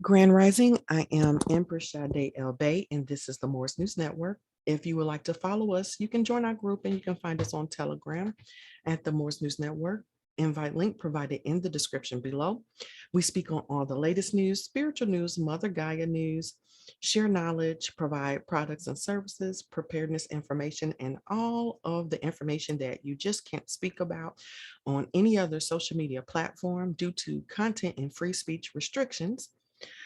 Grand Rising, I am Empress Sade El Bay, and this is the Moors News Network. If you would like to follow us, you can join our group and you can find us on Telegram at the Moors News Network. Invite link provided in the description below. We speak on all the latest news, spiritual news, Mother Gaia news, share knowledge, provide products and services, preparedness information, and all of the information that you just can't speak about on any other social media platform due to content and free speech restrictions.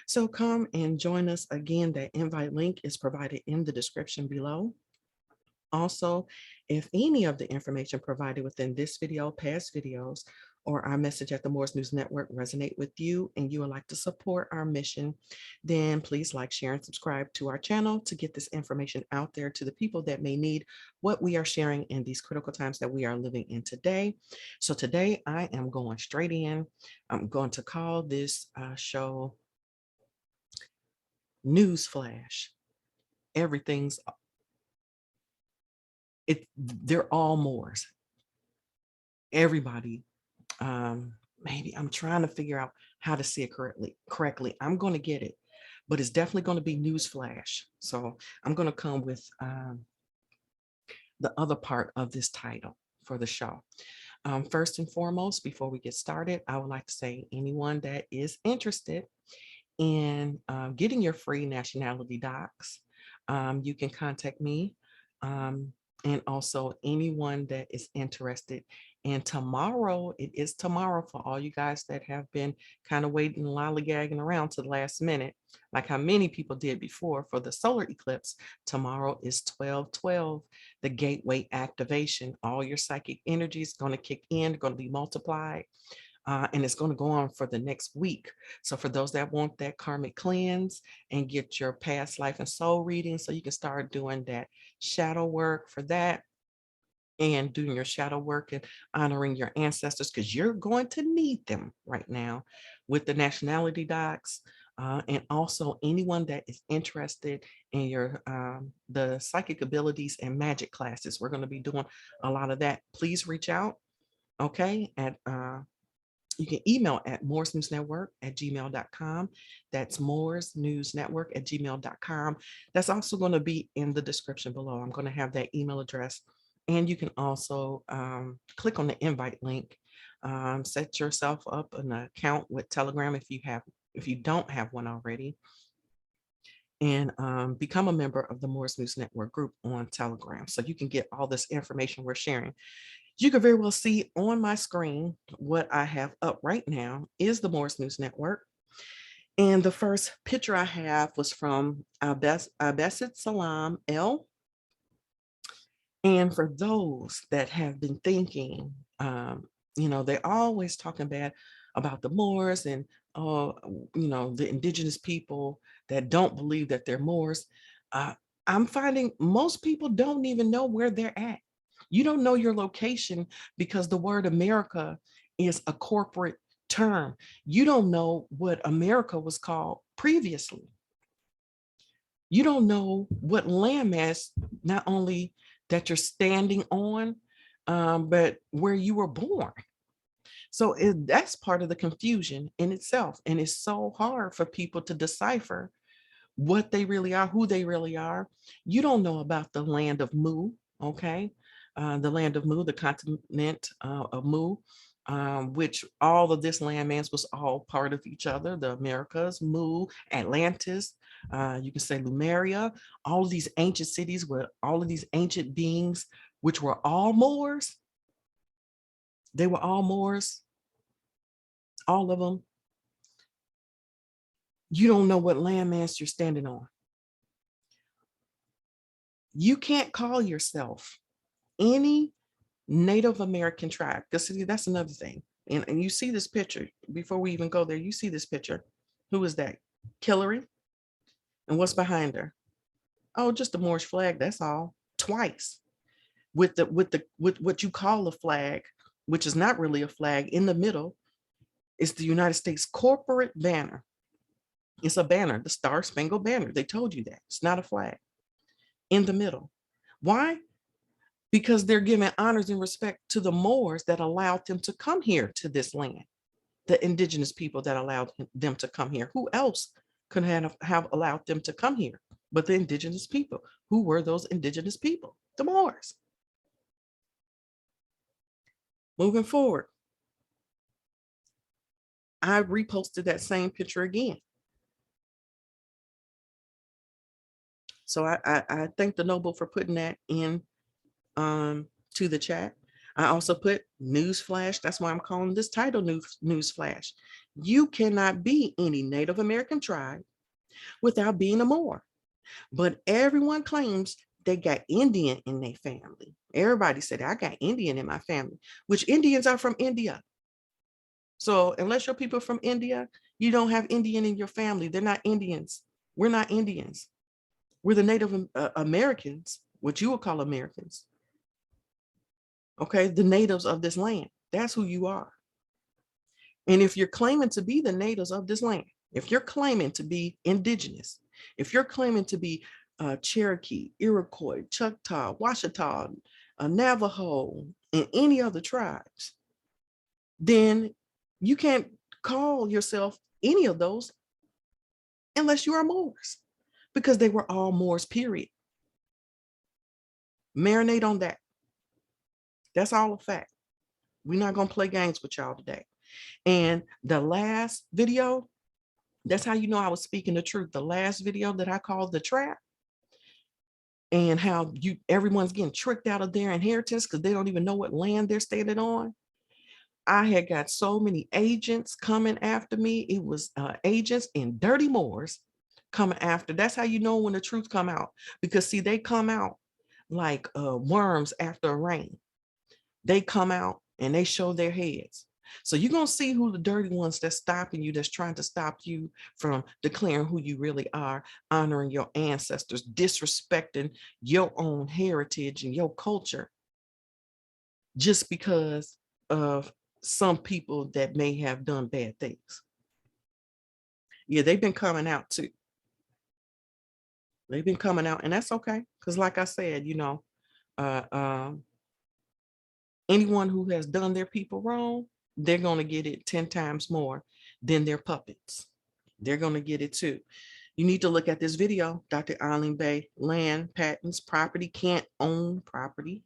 So come and join us again. That invite link is provided in the description below. Also, if any of the information provided within this video, past videos, or our message at the Moors News Network resonate with you and you would like to support our mission, then please like, share, and subscribe to our channel to get this information out there to the people that may need what we are sharing in these critical times that we are living in today. So today I am going straight in. I'm going to call this show Newsflash. Everything's they're all Moors. Everybody. Maybe I'm trying to figure out how to say it correctly. I'm going to get it, but it's definitely going to be Newsflash. So I'm going to come with the other part of this title for the show. First and foremost, before we get started, I would like to say anyone that is interested in getting your free nationality docs, you can contact me. And also anyone that is interested. And tomorrow, it is tomorrow for all you guys that have been kind of waiting, lollygagging around to the last minute, like how many people did before for the solar eclipse. Tomorrow is 12/12, the gateway activation. All your psychic energy is going to kick in, going to be multiplied. And it's going to go on for the next week. So for those that want that karmic cleanse and get your past life and soul reading, so you can start doing that shadow work for that and doing your shadow work and honoring your ancestors, because you're going to need them right now with the nationality docs. And also anyone that is interested in your the psychic abilities and magic classes. We're going to be doing a lot of that. Please reach out, okay, at you can email at mooresnewsnetwork@gmail.com. That's mooresnewsnetwork@gmail.com. That's also going to be in the description below. I'm going to have that email address. And you can also click on the invite link. Set yourself up an account with Telegram if you don't have one already, and become a member of the Moors News Network group on Telegram, so you can get all this information we're sharing. You can very well see on my screen what I have up right now is the Moors News Network. And the first picture I have was from Abbasid Salam El. And for those that have been thinking, they're always talking bad about the Moors and, the indigenous people that don't believe that they're Moors. I'm finding most people don't even know where they're at. You don't know your location because the word America is a corporate term. You don't know what America was called previously. You don't know what landmass, not only that you're standing on, but where you were born. So that's part of the confusion in itself. And it's so hard for people to decipher what they really are, who they really are. You don't know about the land of Mu, okay? The land of Mu, the continent of Mu, which all of this landmass was all part of each other. The Americas, Mu, Atlantis, you can say Lemuria, all of these ancient cities with all of these ancient beings, which were all Moors. They were all Moors, all of them. You don't know what landmass you're standing on. You can't call yourself any Native American tribe. Because that's another thing. And you see this picture, before we even go there, you see this picture. Who is that? Hillary. And what's behind her? Oh, just the Moorish flag, that's all. Twice. With what you call a flag, which is not really a flag, in the middle is the United States corporate banner. It's a banner, the Star Spangled Banner. They told you that. It's not a flag. In the middle. Why? Because they're giving honors and respect to the Moors that allowed them to come here to this land, the indigenous people that allowed them to come here. Who else could have allowed them to come here, but the indigenous people. Who were those indigenous people? The Moors. Moving forward, I reposted that same picture again. So I thank the Noble for putting that in to the chat. I also put news flash. That's why I'm calling this title news flash. You cannot be any Native American tribe without being a Moor. But everyone claims they got Indian in their family. Everybody said, I got Indian in my family, which Indians are from India. So unless you're people from India, you don't have Indian in your family. They're not Indians. We're not Indians. We're the Native Americans, what you would call Americans. Okay, the natives of this land. That's who you are. And if you're claiming to be the natives of this land, if you're claiming to be indigenous, if you're claiming to be Cherokee, Iroquois, Choctaw, Washita, Navajo, and any other tribes, then you can't call yourself any of those unless you are Moors, because they were all Moors, period. Marinate on that. That's all a fact. We're not going to play games with y'all today. And the last video, that's how you know I was speaking the truth. The last video that I called The Trap, and how everyone's getting tricked out of their inheritance because they don't even know what land they're standing on. I had got so many agents coming after me. It was agents and dirty Moors coming after. That's how you know when the truth come out, because see, they come out like worms after a rain. They come out and they show their heads. So you're going to see who the dirty ones that's stopping you, that's trying to stop you from declaring who you really are, honoring your ancestors, disrespecting your own heritage and your culture, just because of some people that may have done bad things. Yeah, they've been coming out too. They've been coming out, and that's okay. Because like I said, you know, anyone who has done their people wrong, they're going to get it 10 times more than their puppets. They're going to get it too. You need to look at this video, Dr. Eileen Bay, land, patents, property, can't own property.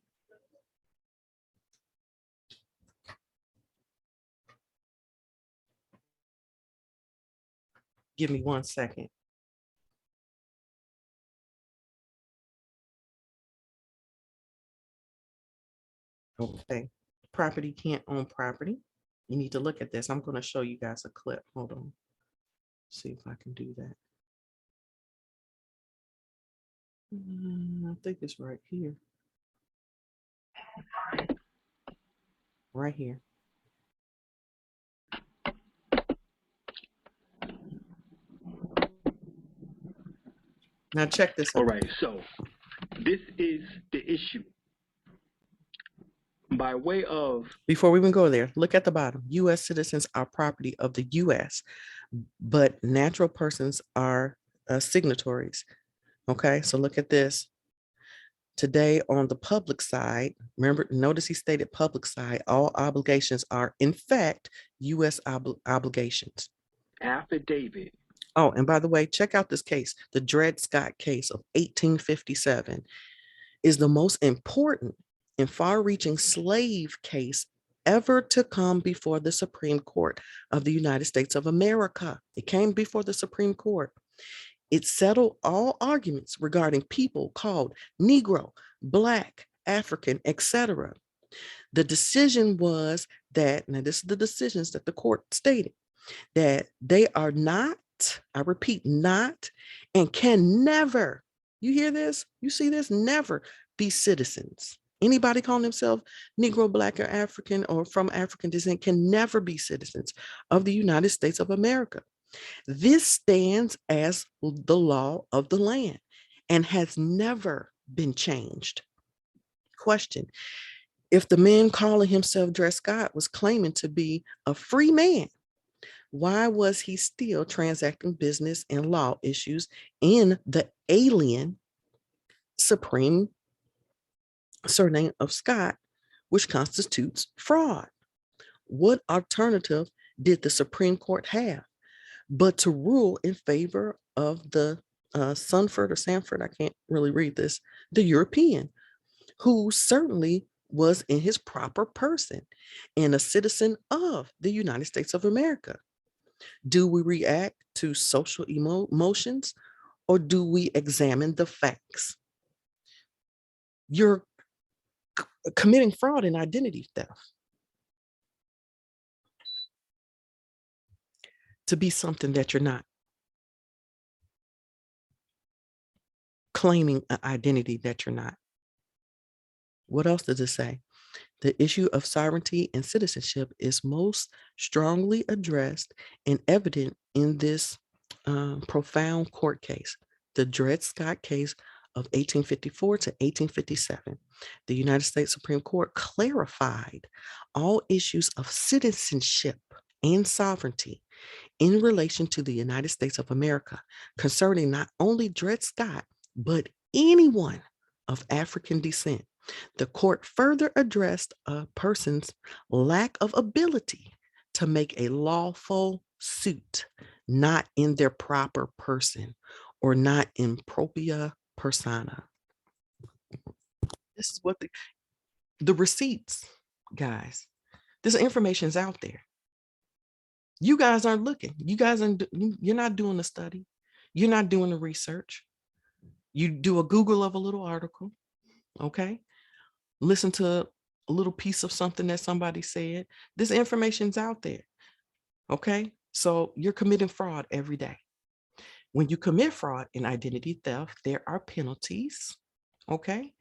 Give me 1 second. Okay, property, can't own property. You need to look at this. I'm going to show you guys a clip. Hold on. See if I can do that. I think it's right here. Right here. Now check this out. All right, so this is the issue. By way of... Before we even go there, look at the bottom. U.S. citizens are property of the U.S., but natural persons are signatories. Okay, so look at this. Today on the public side, remember, notice he stated public side, all obligations are in fact U.S. obligations. Affidavit. Oh, and by the way, check out this case. The Dred Scott case of 1857 is the most important and far-reaching slave case ever to come before the Supreme Court of the United States of America. It came before the Supreme Court. It settled all arguments regarding people called Negro, Black, African, etc. The decision was that, now this is the decisions that the court stated, that they are not, I repeat, not, and can never, you hear this? You see this? Never be citizens. Anybody calling themselves Negro, Black, or African, or from African descent can never be citizens of the United States of America. This stands as the law of the land and has never been changed. Question: if the man calling himself Dred Scott was claiming to be a free man, why was he still transacting business and law issues in the alien supreme surname of Scott, which constitutes fraud? What alternative did the Supreme Court have but to rule in favor of the Sanford or Sanford, I can't really read this, the European, who certainly was in his proper person and a citizen of the United States of America. Do we react to social emotions or do we examine the facts? You're committing fraud and identity theft to be something that you're not, claiming an identity that you're not. What else does it say? The issue of sovereignty and citizenship is most strongly addressed and evident in this profound court case, the Dred Scott case of 1854 to 1857. The United States Supreme Court clarified all issues of citizenship and sovereignty in relation to the United States of America concerning not only Dred Scott, but anyone of African descent. The court further addressed a person's lack of ability to make a lawful suit, not in their proper person or not in propria persona. This is what the receipts, guys. This information is out there. You guys aren't looking. You guys aren't. You're not doing the study. You're not doing the research. You do a Google of a little article, okay? Listen to a little piece of something that somebody said. This information's out there, okay? So you're committing fraud every day. When you commit fraud and identity theft, there are penalties, okay?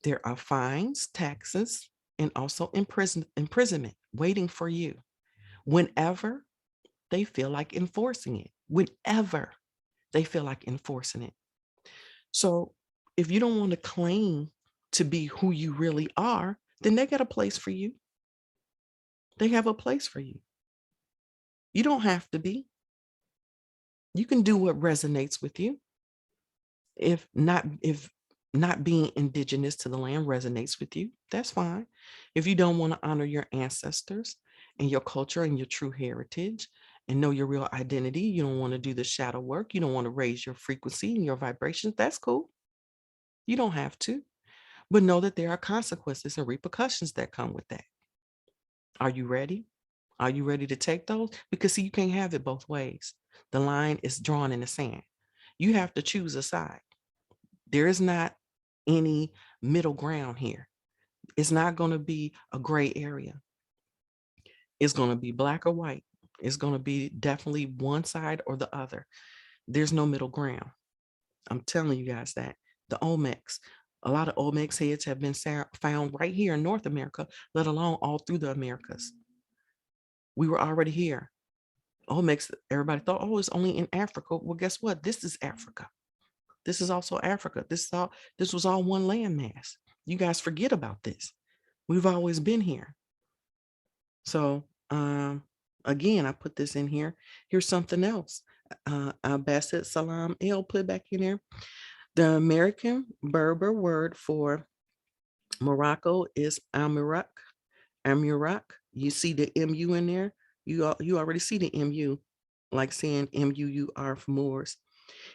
There are fines, taxes, and also imprisonment waiting for you whenever they feel like enforcing it, whenever they feel like enforcing it. So if you don't want to claim to be who you really are, then they got a place for you. They have a place for you. You don't have to be. You can do what resonates with you. If not being indigenous to the land resonates with you, that's fine. If you don't want to honor your ancestors and your culture and your true heritage and know your real identity, you don't want to do the shadow work, you don't want to raise your frequency and your vibrations, that's cool. You don't have to. But know that there are consequences and repercussions that come with that. Are you ready? Are you ready to take those? Because see, you can't have it both ways. The line is drawn in the sand. You have to choose a side. There is not any middle ground here. It's not going to be a gray area. It's going to be black or white. It's going to be definitely one side or the other. There's no middle ground. I'm telling you guys that. The Olmecs, a lot of Olmecs heads have been found right here in North America, let alone all through the Americas. We were already here. Olmecs, everybody thought, oh, it's only in Africa. Well, guess what? This is Africa. This is also Africa. This was all one landmass. You guys forget about this. We've always been here. So again, I put this in here. Here's something else. Bassett Salam El put back in there. The American Berber word for Morocco is Amurak. Amurak. You see the MU in there? You already see the MU, like saying MUUR for Moors.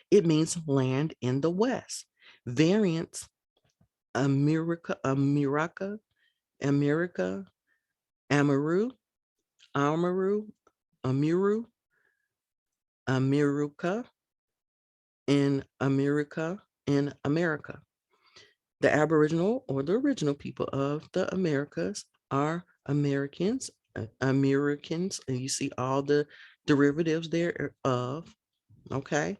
It means land in the West. Variants, America, America, America, Amaru, Amaru, Amiru, America, and America, and America. The Aboriginal or the original people of the Americas are Americans, Americans, and you see all the derivatives thereof, okay?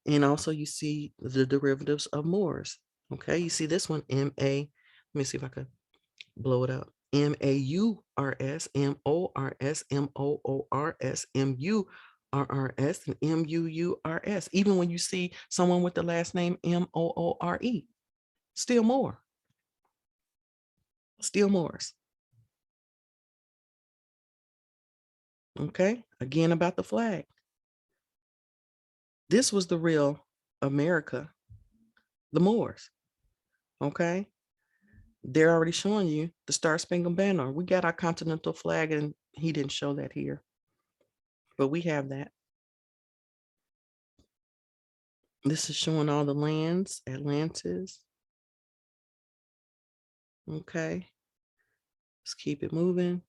And also you see the derivatives of Moors, okay? You see this one, M-A, let me see if I could blow it up. M-A-U-R-S, M-O-R-S, M-O-O-R-S, M-U-R-R-S, and M-U-U-R-S. Even when you see someone with the last name M-O-O-R-E, still more. Still Moors. Okay, again about the flag. This was the real America, the Moors. Okay, they're already showing you the Star Spangled Banner. We got our continental flag, and he didn't show that here, but we have that. This is showing all the lands, Atlantis. Okay. Let's keep it moving.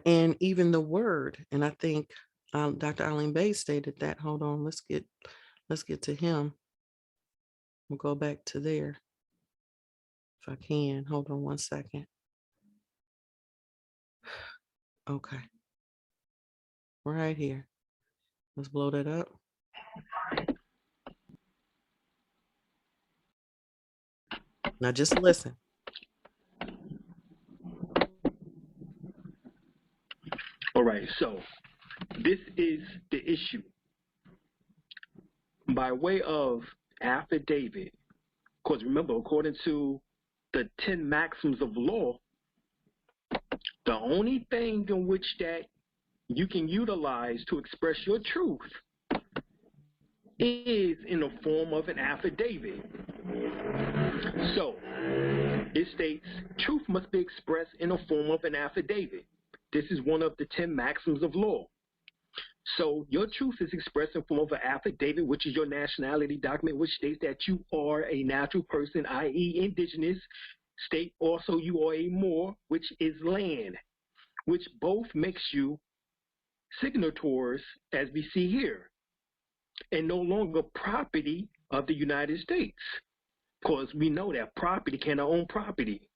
And even the word, and I think Dr. Eileen Bay stated that. Hold on, let's get to him. We'll go back to there if I can. Hold on one second. Okay. Right here. Let's blow that up. Now just listen. All right, so this is the issue. By way of affidavit, because remember, according to the 10 maxims of law, the only thing in which that you can utilize to express your truth is in the form of an affidavit. So it states truth must be expressed in the form of an affidavit. This is one of the 10 maxims of law. So your truth is expressed in the form of an affidavit, which is your nationality document, which states that you are a natural person, i.e. indigenous. State also you are a Moor, which is land, which both makes you signatories, as we see here, and no longer property of the United States, because we know that property cannot own property.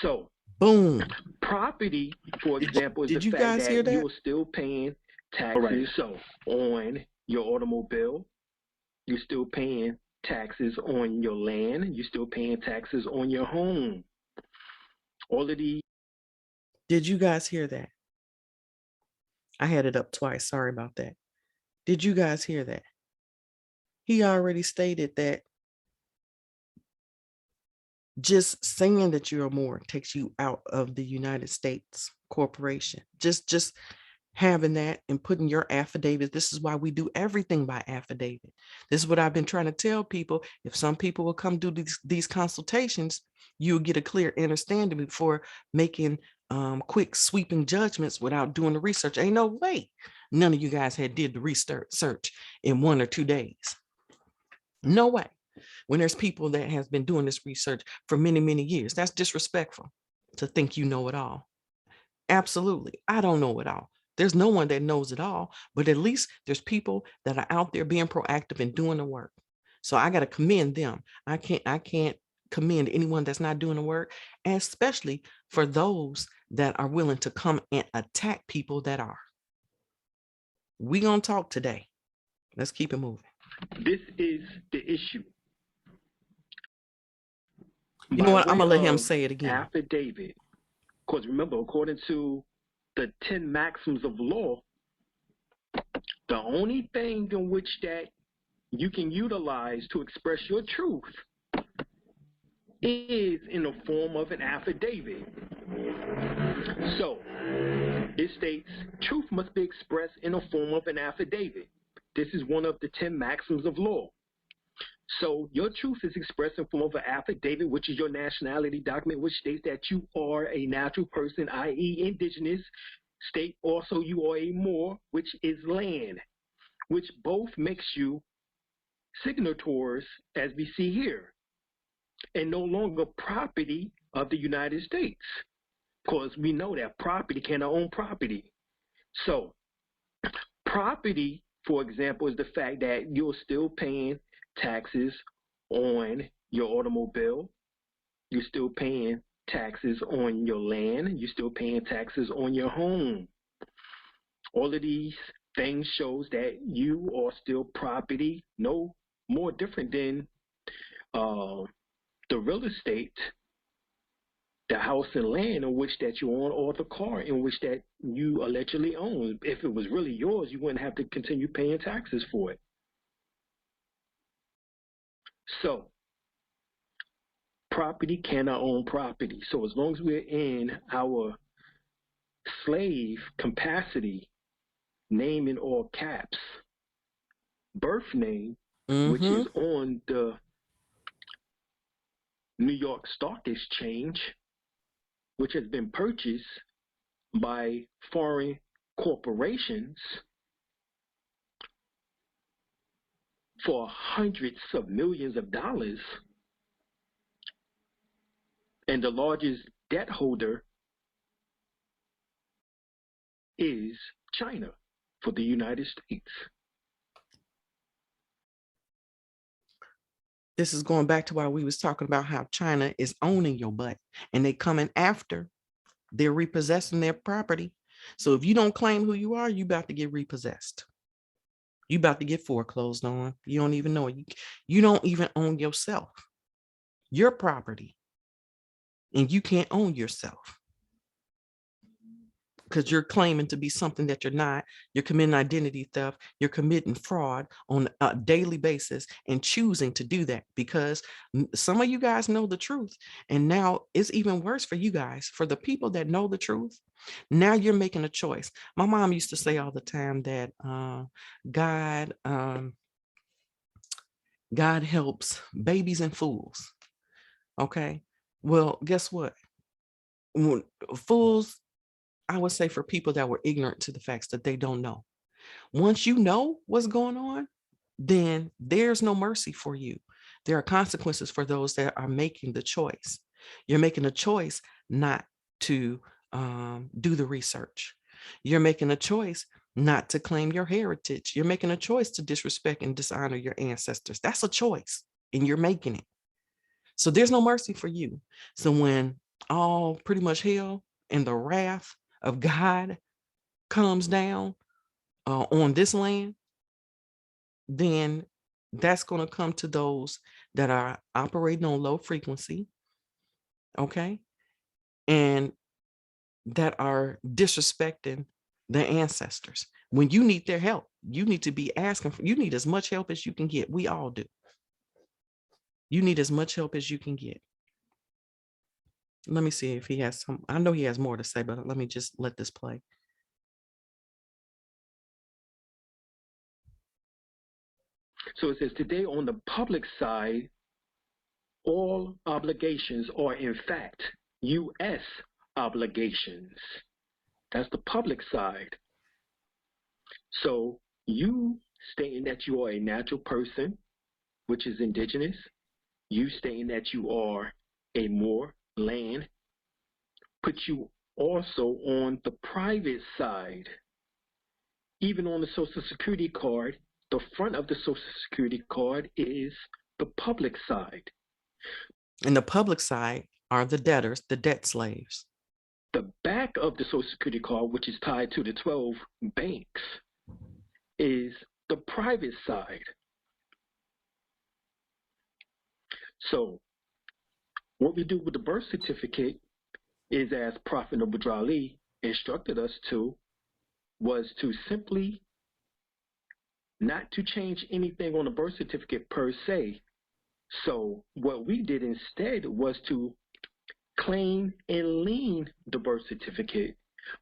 So, boom. Property, for example, is did the you fact guys hear that that? you're still paying taxes. Right. So, on your automobile, you're still paying taxes on your land. You're still paying taxes on your home. All of these. Did you guys hear that? I had it up twice. Sorry about that. Did you guys hear that? He already stated that just saying that you're a Moor takes you out of the United States corporation. Just having that and putting your affidavit. This is why we do everything by affidavit. This is what I've been trying to tell people. If some people will come do these consultations, you'll get a clear understanding before making quick sweeping judgments without doing the research. Ain't no way none of you guys had did the research in 1 or 2 days. No way. When there's people that has been doing this research for many, many years, that's disrespectful to think you know it all. Absolutely. I don't know it all. There's no one that knows it all, but at least there's people that are out there being proactive and doing the work. So I got to commend them. I can't commend anyone that's not doing the work, especially for those that are willing to come and attack people that are. We gonna talk today. Let's keep it moving. This is the issue. You know what? I'm gonna let him say it again. Affidavit. Because remember, according to the 10 maxims of law, the only thing in which that you can utilize to express your truth is in the form of an affidavit. So it states truth must be expressed in the form of an affidavit. This is one of the 10 maxims of law. So your truth is expressed in the form of an affidavit, which is your nationality document, which states that you are a natural person, i.e. indigenous. State also you are a Moor, which is land, which both makes you signatories, as we see here, and no longer property of the United States, because we know that property cannot own property. So property, for example, is the fact that you're still paying taxes on your automobile. You're still paying taxes on your land. You're still paying taxes on your home. All of these things shows that you are still property, no more different than the real estate, the house and land in which that you own, or the car in which that you allegedly own. If it was really yours, you wouldn't have to continue paying taxes for it. So property cannot own property. So as long as we're in our slave capacity, name in all caps, birth name, which is on the New York Stock Exchange, which has been purchased by foreign corporations for hundreds of millions of dollars, and the largest debt holder is China for the United States. This is going back to why we was talking about how China is owning your butt and they coming after, they're repossessing their property. So if you don't claim who you are, you about to get repossessed. You about to get foreclosed on. You don't even know it. You don't even own yourself, your property, and you can't own yourself because you're claiming to be something that you're not. You're committing identity theft. You're committing fraud on a daily basis and choosing to do that because some of you guys know the truth. And now it's even worse for you guys, for the people that know the truth. Now you're making a choice. My mom used to say all the time that God, God helps babies and fools. Okay. Well, guess what? When fools, I would say for people that were ignorant to the facts that they don't know. Once you know what's going on, then there's no mercy for you. There are consequences for those that are making the choice. You're making a choice not to do the research. You're making a choice not to claim your heritage. You're making a choice to disrespect and dishonor your ancestors. That's a choice, and you're making it. So there's no mercy for you. So when all pretty much hell and the wrath of God comes down on this land, then that's going to come to those that are operating on low frequency, okay, and that are disrespecting their ancestors. When you need their help, you need to be asking for, you need as much help as you can get. We all do. You need as much help as you can get. Let me see if he has some, I know he has more to say, but let me just let this play. So it says, today on the public side, all obligations are in fact U.S. obligations. That's the public side. So you stating that you are a natural person, which is indigenous, you stating that you are a more land, puts you also on the private side. Even on the Social Security card, the front of the Social Security card is the public side. And the public side are the debtors, the debt slaves. The back of the Social Security card, which is tied to the 12 banks, is the private side. So what we do with the birth certificate is, as Prophet Noble Drew Ali instructed us to, was to simply not to change anything on the birth certificate per se. So what we did instead was to claim and lien the birth certificate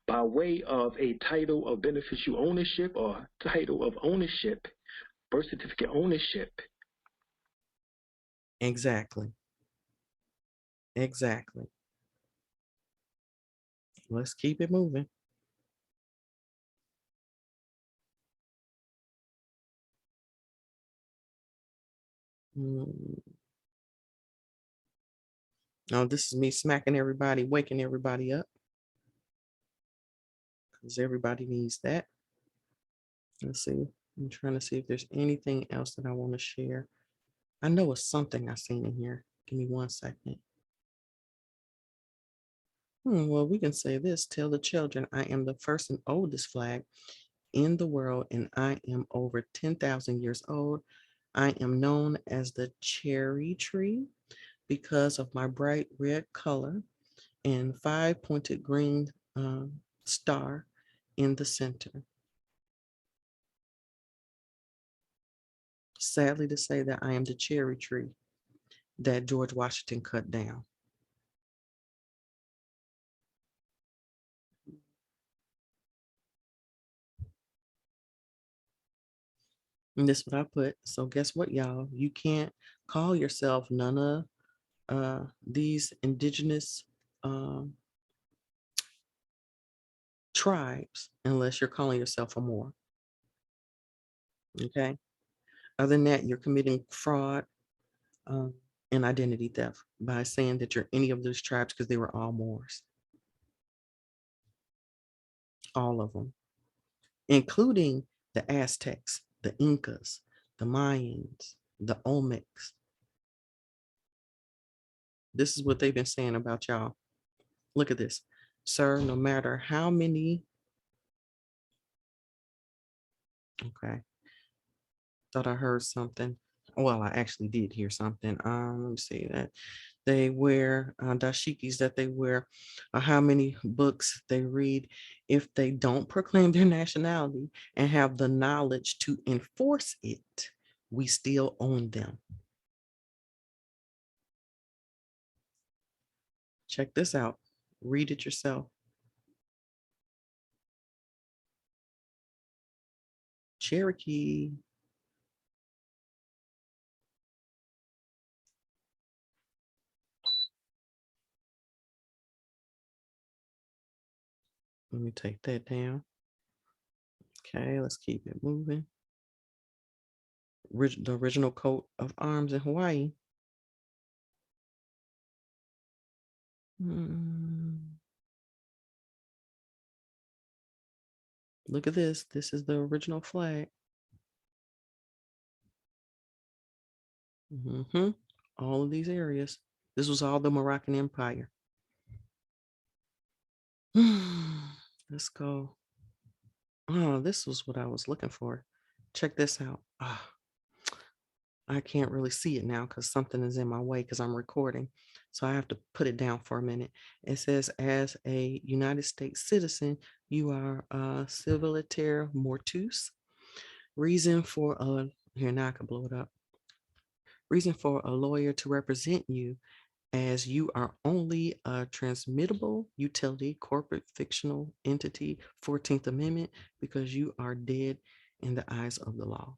by way of a title of beneficial ownership or title of ownership, birth certificate ownership. Exactly. Exactly. Let's keep it moving. Now, this is me smacking everybody, waking everybody up, because everybody needs that. Let's see. I'm trying to see if there's anything else that I want to share. I know it's something I've seen in here. Give me 1 second. Well, we can say this. Tell the children, I am the first and oldest flag in the world, and I am over 10,000 years old. I am known as the cherry tree because of my bright red color and 5-pointed green star in the center. Sadly to say that I am the cherry tree that George Washington cut down. And this is what I put. So guess what, y'all? You can't call yourself none of these indigenous tribes unless you're calling yourself a Moor. Okay. Other than that, you're committing fraud um, and identity theft by saying that you're any of those tribes because they were all Moors, all of them, including the Aztecs, the Incas, the Mayans, the Olmecs. This is what they've been saying about y'all. Look at this. Sir, no matter how many, okay, thought I heard something. Well, I actually did hear something. Let me see that. They wear dashikis that they wear, how many books they read. If they don't proclaim their nationality and have the knowledge to enforce it, we still own them. Check this out. Read it yourself. Cherokee. Let me take that down. Okay, let's keep it moving. The original coat of arms in Hawaii. Look at this. This is the original flag. All of these areas. This was all the Moroccan Empire. Let's go. Oh, this was what I was looking for. Check this out. I can't really see it now because something is in my way because I'm recording. So I have to put it down for a minute. It says, as a United States citizen, you are a civilitaire mortuus. Reason for here now I can blow it up. Reason for a lawyer to represent you, as you are only a transmittable utility, corporate fictional entity, 14th Amendment, because you are dead in the eyes of the law.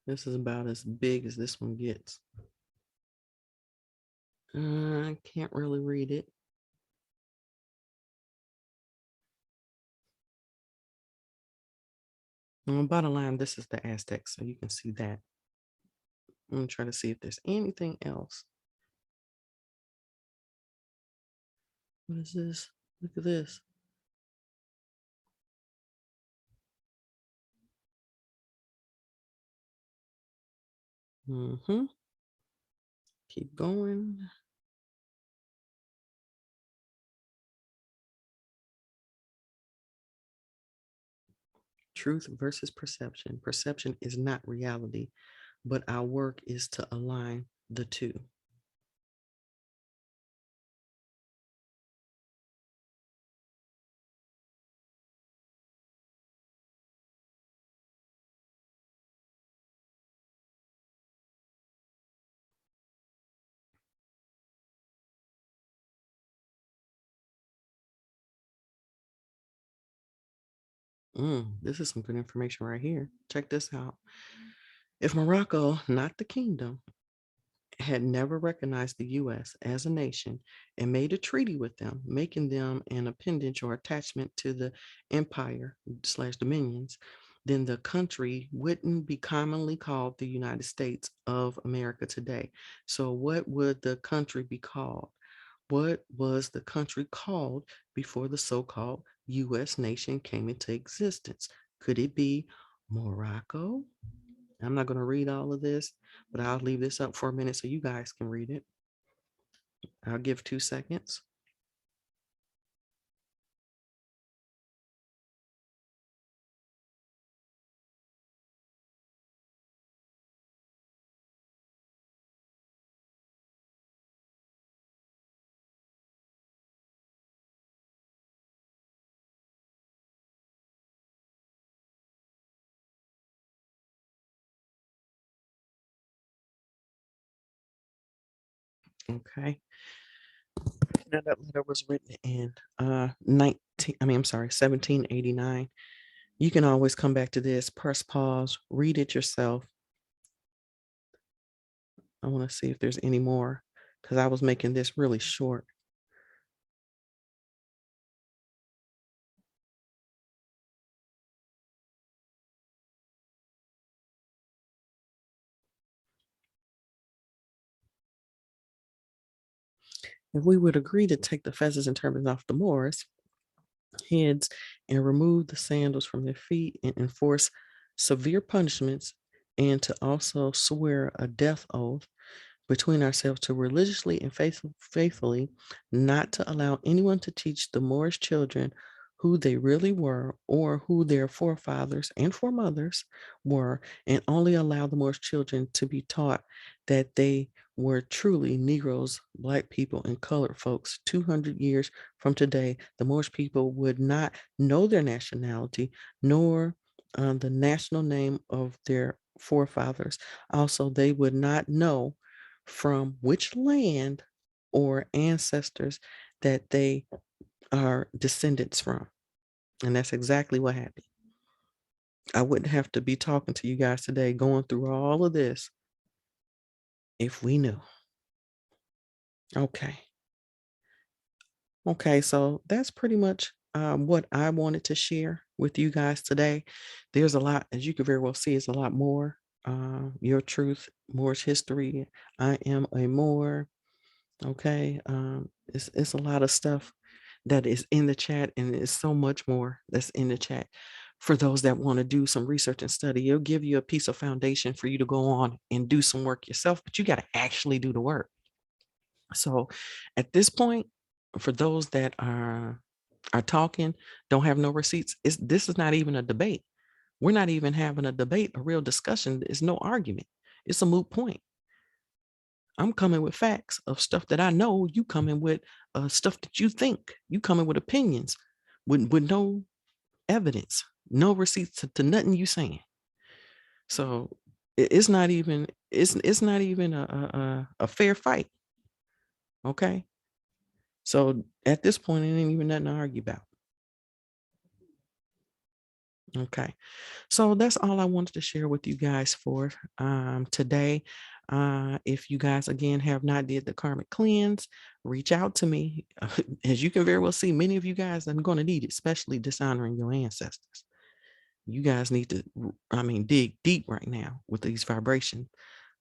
This is about as big as this one gets. I can't really read it. Bottom line, this is the Aztecs, so you can see that. I'm gonna try to see if there's anything else. What is this? Look at this. Keep going. Truth versus perception. Perception is not reality, but our work is to align the two. This is some good information right here. Check this out. If Morocco, not the kingdom, had never recognized the U.S. as a nation and made a treaty with them, making them an appendage or attachment to the empire slash dominions, then the country wouldn't be commonly called the United States of America today. So what would the country be called? What was the country called before the so-called U.S. nation came into existence? Could it be Morocco? I'm not going to read all of this, but I'll leave this up for a minute so you guys can read it. I'll give 2 seconds. Okay. Now that letter was written in 1789. You can always come back to this, press pause, read it yourself. I want to see if there's any more because I was making this really short. If we would agree to take the fezzes and turbans off the Moors' heads and remove the sandals from their feet and enforce severe punishments, and to also swear a death oath between ourselves to religiously and faithfully not to allow anyone to teach the Moorish children who they really were or who their forefathers and foremothers were, and only allow the Moorish children to be taught that they were truly Negroes, Black people, and colored folks. 200 years from today, the Moorish people would not know their nationality nor the national name of their forefathers. Also, they would not know from which land or ancestors that they are descendants from. And that's exactly what happened. I wouldn't have to be talking to you guys today, going through all of this if we knew. Okay. Okay. So that's pretty much what I wanted to share with you guys today. There's a lot, as you can very well see, it's a lot more. Your truth, Moorish history. I am a Moor. Okay. It's a lot of stuff that is in the chat, and it's so much more that's in the chat. For those that want to do some research and study, it'll give you a piece of foundation for you to go on and do some work yourself, but you got to actually do the work. So at this point, for those that are talking, don't have no receipts, this is not even a debate. We're not even having a debate, a real discussion. It's no argument. It's a moot point. I'm coming with facts of stuff that I know. You coming with stuff that you think. You coming with opinions, with no evidence, no receipts to nothing you saying. So it's not even it's not even a fair fight. Okay. So at this point, it ain't even nothing to argue about. Okay. So that's all I wanted to share with you guys for today. If you guys again have not did the karmic cleanse, reach out to me. As you can very well see, many of you guys are going to need it, especially dishonoring your ancestors. You guys need to, dig deep right now with these vibrations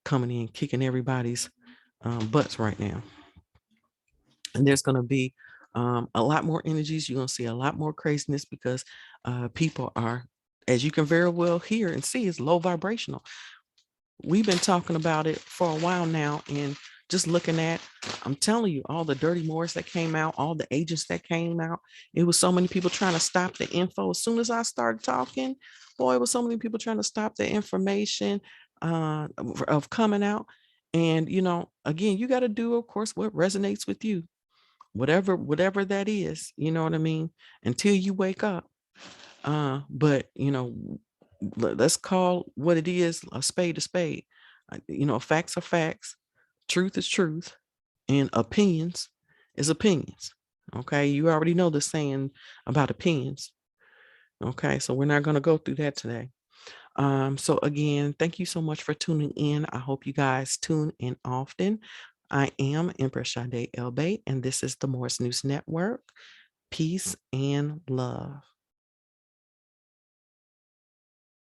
coming in, kicking everybody's butts right now. And there's going to be a lot more energies. You're going to see a lot more craziness because people are, as you can very well hear and see, is low vibrational. We've been talking about it for a while now, and just looking at, I'm telling you, all the dirty Moors that came out, all the agents that came out, it was so many people trying to stop the info. As soon as I started talking, boy, it was so many people trying to stop the information of coming out. And, again, you got to do, of course, what resonates with you, whatever that is, you know what I mean, until you wake up. But let's call what it is a spade a spade. Facts are facts, truth is truth, and opinions is opinions. Okay, you already know the saying about opinions. Okay, so we're not going to go through that today. So again, thank you so much for tuning in. I hope you guys tune in often. I am Empress Sade Elbay, and this is the Moors News Network. Peace and love.